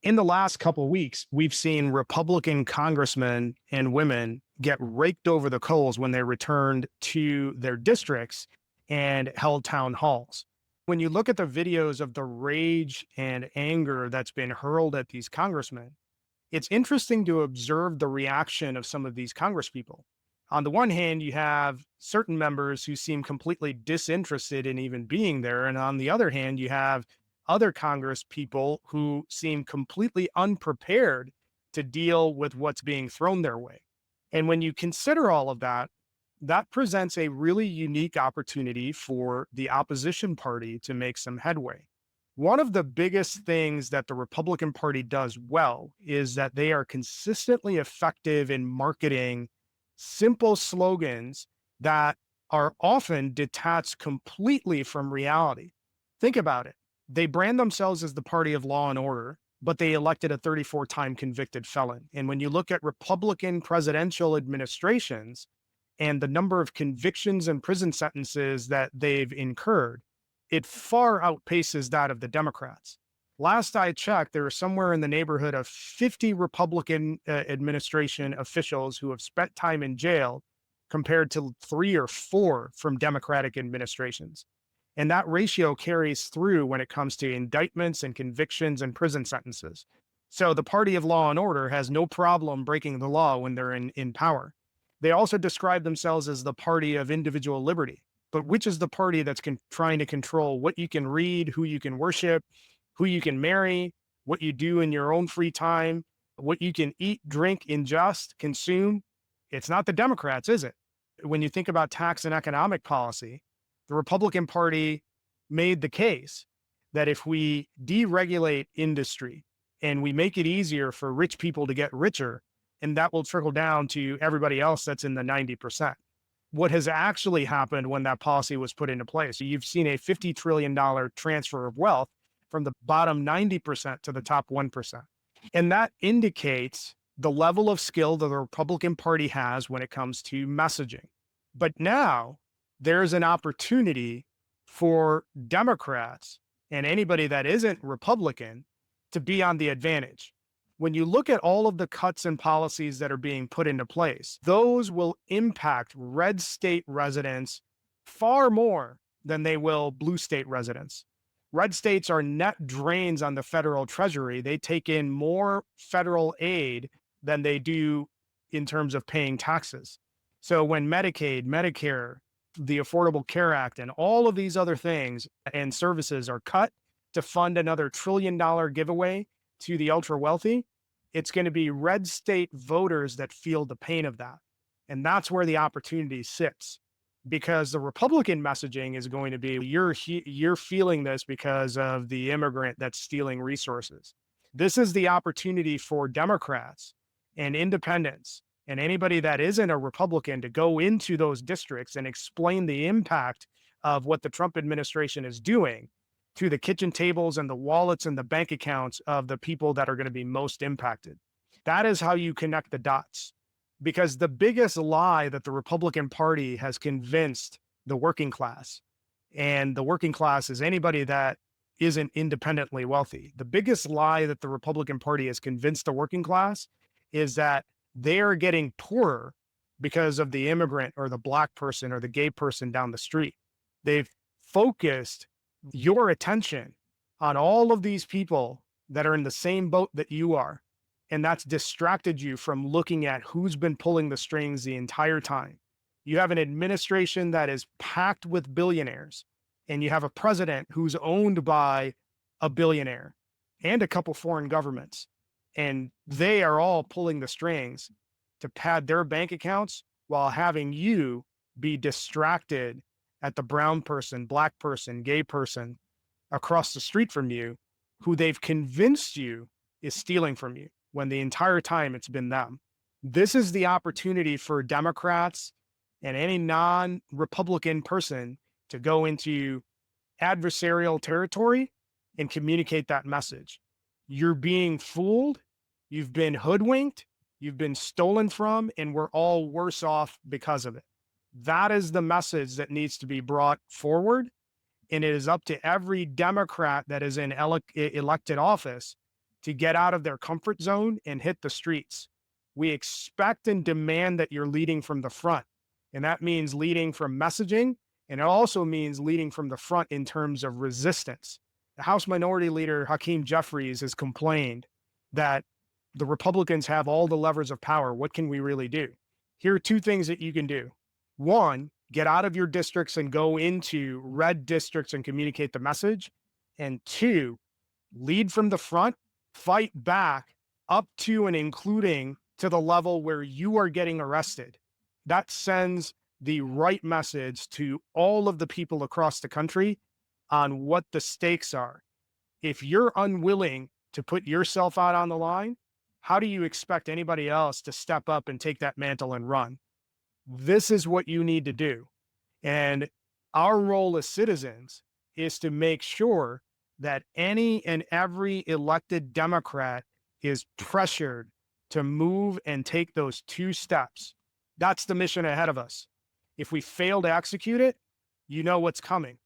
In the last couple of weeks, we've seen Republican congressmen and women get raked over the coals when they returned to their districts and held town halls. When you look at the videos of the rage and anger that's been hurled at these congressmen, it's interesting to observe the reaction of some of these congresspeople. On the one hand, you have certain members who seem completely disinterested in even being there. And on the other hand, you have other Congress people who seem completely unprepared to deal with what's being thrown their way. And when you consider all of that, that presents a really unique opportunity for the opposition party to make some headway. One of the biggest things that the Republican Party does well is that they are consistently effective in marketing simple slogans that are often detached completely from reality. Think about it. They brand themselves as the party of law and order, but they elected a 34-time convicted felon. And when you look at Republican presidential administrations and the number of convictions and prison sentences that they've incurred, it far outpaces that of the Democrats. Last I checked, there are somewhere in the neighborhood of 50 Republican administration officials who have spent time in jail compared to 3 or 4 from Democratic administrations. And that ratio carries through when it comes to indictments and convictions and prison sentences. So the party of law and order has no problem breaking the law when they're in power. They also describe themselves as the party of individual liberty. But which is the party that's trying to control what you can read, who you can worship, who you can marry, what you do in your own free time, what you can eat, drink, ingest, consume? It's not the Democrats, is it? When you think about tax and economic policy, the Republican Party made the case that if we deregulate industry and we make it easier for rich people to get richer, and that will trickle down to everybody else that's in the 90%. What has actually happened when that policy was put into place? You've seen a $50 trillion transfer of wealth from the bottom 90% to the top 1%. And that indicates the level of skill that the Republican Party has when it comes to messaging. But now there's an opportunity for Democrats and anybody that isn't Republican to be on the advantage. When you look at all of the cuts and policies that are being put into place, those will impact red state residents far more than they will blue state residents. Red states are net drains on the federal treasury. They take in more federal aid than they do in terms of paying taxes. So when Medicaid, Medicare, the Affordable Care Act, and all of these other things and services are cut to fund another $1 trillion giveaway to the ultra wealthy, it's going to be red state voters that feel the pain of that. And that's where the opportunity sits, because the Republican messaging is going to be you're feeling this because of the immigrant that's stealing resources. This is the opportunity for Democrats and independents and anybody that isn't a Republican to go into those districts and explain the impact of what the Trump administration is doing to the kitchen tables and the wallets and the bank accounts of the people that are going to be most impacted. That is how you connect the dots. Because the biggest lie that the Republican Party has convinced the working class, and the working class is anybody that isn't independently wealthy. The biggest lie that the Republican Party has convinced the working class is that they are getting poorer because of the immigrant or the black person or the gay person down the street. They've focused your attention on all of these people that are in the same boat that you are. And that's distracted you from looking at who's been pulling the strings the entire time. You have an administration that is packed with billionaires, and you have a president who's owned by a billionaire and a couple foreign governments. And they are all pulling the strings to pad their bank accounts while having you be distracted at the brown person, black person, gay person across the street from you, who they've convinced you is stealing from you when the entire time it's been them. This is the opportunity for Democrats and any non-Republican person to go into adversarial territory and communicate that message. You're being fooled, you've been hoodwinked, you've been stolen from, and we're all worse off because of it. That is the message that needs to be brought forward. And it is up to every Democrat that is in elected office to get out of their comfort zone and hit the streets. We expect and demand that you're leading from the front. And that means leading from messaging. And it also means leading from the front in terms of resistance. The House Minority Leader, Hakeem Jeffries, has complained that the Republicans have all the levers of power. What can we really do? Here are two things that you can do. One, get out of your districts and go into red districts and communicate the message. And two, lead from the front, fight back up to and including to the level where you are getting arrested. That sends the right message to all of the people across the country on what the stakes are. If you're unwilling to put yourself out on the line, how do you expect anybody else to step up and take that mantle and run? This is what you need to do. And our role as citizens is to make sure that any and every elected Democrat is pressured to move and take those two steps. That's the mission ahead of us. If we fail to execute it, you know what's coming.